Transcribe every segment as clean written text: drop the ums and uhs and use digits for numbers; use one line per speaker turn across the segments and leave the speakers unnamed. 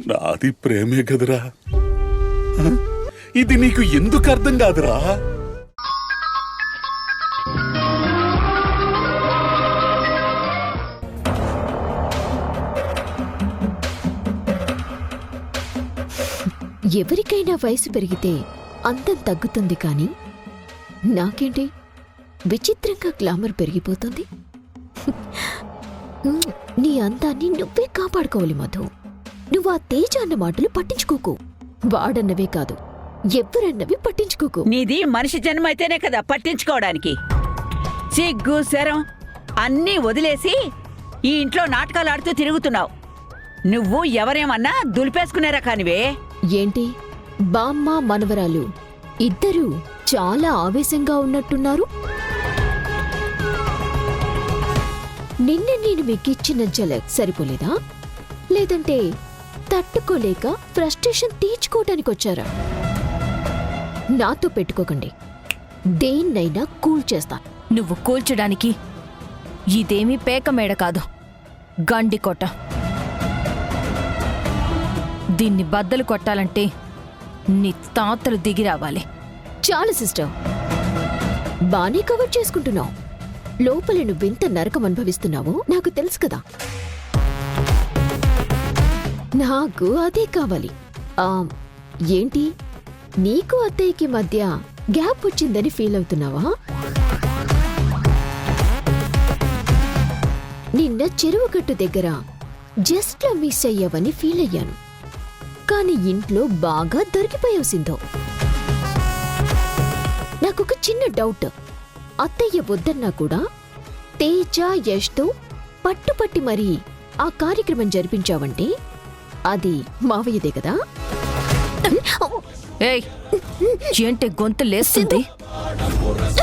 నాది ప్రేమే కదరా, ఇది నీకు ఎందుకు అర్థం కాదురా?
ఎవరికైనా వయసు పెరిగితే అందం తగ్గుతుంది కానీ నాకేంటి విచిత్రంగా గ్లామర్ పెరిగిపోతుంది. నీ అందాన్ని నువ్వే కాపాడుకోవాలి మధు. నువ్వు ఆ తేజ అన్న మాటలు పట్టించుకోకు. వాడన్నవే కాదు, ఎవరన్నవి పట్టించుకోకు.
నీది మనిషి జన్మ అయితేనే కదా పట్టించుకోవడానికి. సిగ్గు శరం అన్నీ వదిలేసి ఈ ఇంట్లో నాటకాలు ఆడుతూ తిరుగుతున్నావు. నువ్వు ఎవరేమన్నా దులిపేసుకునే రకానివే.
ఏంటి బామ్మ మనవరాలు ఇద్దరూ చాలా ఆవేశంగా ఉన్నట్టున్నారు. నిన్న నేను మీకిచ్చిన జలక్ సరిపోలేదా? లేదంటే తట్టుకోలేక ఫ్రస్ట్రేషన్ తీర్చుకోవటానికొచ్చారా? నాతో పెట్టుకోకండి, దేన్నైనా కూల్ చేస్తా.
నువ్వు కూల్చడానికి ఇదేమీ పేకమేడ కాదు, గండికోట. దీన్ని బద్దలు కొట్టాలంటే నీ తాతలు దిగి రావాలి.
చాలు సిస్టర్, బానే కవర్ చేసుకుంటున్నావు. లోపల నువ్వెంత నరకం అనుభవిస్తున్నావో నాకు తెలుసు కదా. నాకు అదే కావాలి. ఏంటి నీకు అత్తయ్యకి మధ్య గ్యాప్ వచ్చిందని ఫీల్ అవుతున్నావా? నిన్న చెరువుగట్టు దగ్గర జస్ట్ మిస్ అయ్యావని ఫీల్ అయ్యాను. కానీ ఇంట్లో బాగా దొరికిపోయావు సింధు. నాకొక చిన్న డౌట్. అత్తయ్య వద్దన్నా కూడా తేజ యష్తో పట్టుపట్టి మరీ ఆ కార్యక్రమం జరిపించావంటే అది మావయ్యదే కదా?
ఏయ్, ఏంటి గొంతు లేస్తుంది?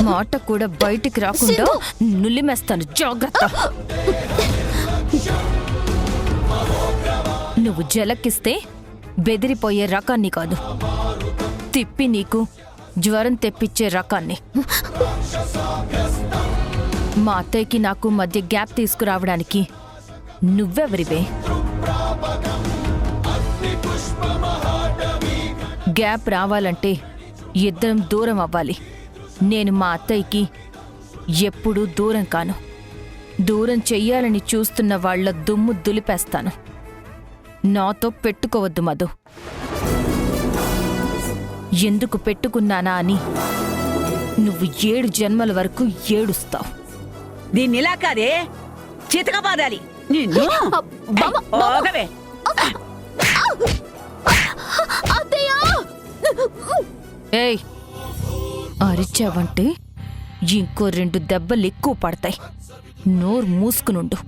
మాట కూడా బయటికి రాకుండా నులిమేస్తాను, జాగ్రత్త. నువ్వు జలకిస్తే బెదిరిపోయే రకాన్ని కాదు, తిప్పి నీకు జ్వరం తెప్పించే రకాన్ని. మా అత్తయ్యకి నాకు మధ్య గ్యాప్ తీసుకురావడానికి నువ్వెవరివే? గ్యాప్ రావాలంటే ఇద్దరం దూరం అవ్వాలి. నేను మా అత్తయ్యకి ఎప్పుడూ దూరం కాను. దూరం చెయ్యాలని చూస్తున్న వాళ్ల దుమ్ము దులిపేస్తాను. నాతో పెట్టుకోవద్దు మధు. ఎందుకు పెట్టుకున్నానా అని నువ్వు 7 జన్మల వరకు ఏడుస్తావు.
దీన్నిలా కాదే, చితకబాదాలి నిన్ను. ఓగవే.
ఏయ్, అరిచావంటే ఇంకో 2 దెబ్బలు ఎక్కువ పడతాయి. నోరు మూసుకునుండు.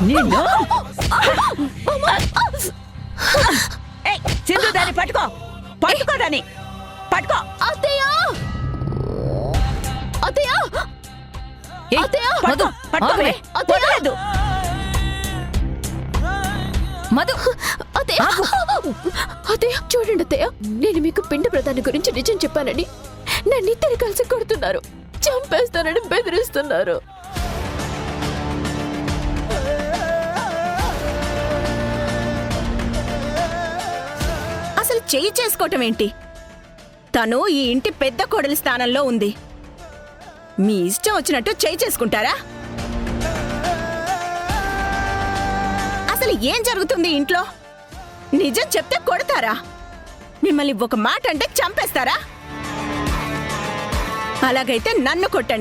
నిన్ను సింధు, దాన్ని పట్టుకో, పట్టుకో, దాన్ని పట్టుకో. వదలొద్దు.
మధు,
అత్తయ్య చూడండి అత్తయ్య, నేను మీకు పిండ ప్రధాని గురించి నిజం చెప్పానని నన్నిద్దరు కలిసి కొడుతున్నారు, చంపేస్తానని బెదిరిస్తున్నారు.
అసలు చెయ్యి చేసుకోవటం ఏంటి? తను ఈ ఇంటి పెద్ద కోడలి స్థానంలో ఉంది. మీ ఇష్టం వచ్చినట్టు చెయ్యి చేసుకుంటారా? అసలు ఏం జరుగుతుంది ఇంట్లో? నిజం చెప్తే కొడతారా? మిమ్మల్ని ఒక మాట అంటే చంపేస్తారా? అలాగైతే నన్ను కొట్టండి.